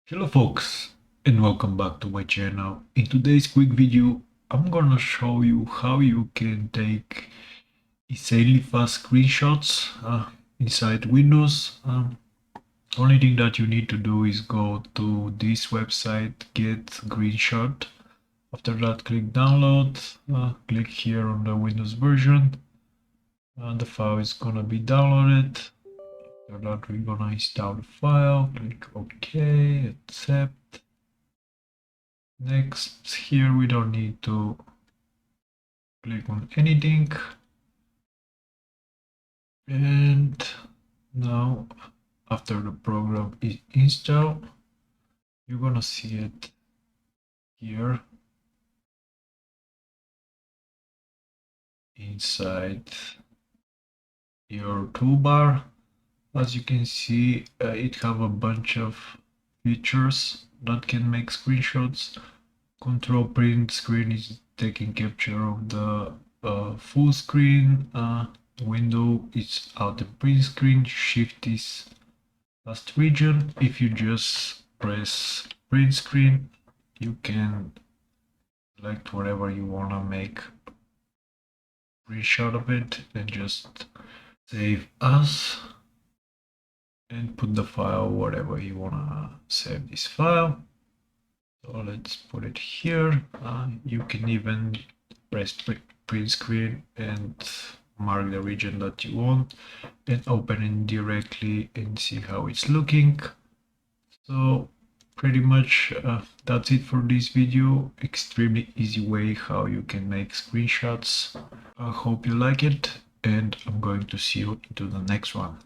Hello folks, and welcome back to my channel. In today's quick video I'm gonna show you how you can take insanely fast screenshots inside Windows. Only thing that you need to do is go to this website, get greenshot. After that, click download, click here on the Windows version, and the file is gonna be downloaded. After that, we're gonna install the file, click OK, accept. Next, here we don't need to click on anything. And now, after the program is installed, you're gonna see it here inside your toolbar. As you can see, it have a bunch of features that can make screenshots. Control print screen is taking capture of the full screen. Window is out the print screen. Shift is last region. If you just press print screen, you can select whatever you wanna make screenshot of it and just save as and put the file whatever you wanna save this file. So let's put it here. You can even press print screen and mark the region that you want and open it directly and see how it's looking. So pretty much that's it for this video. Extremely easy way how you can make screenshots. I hope you like it, and I'm going to see you into the next one.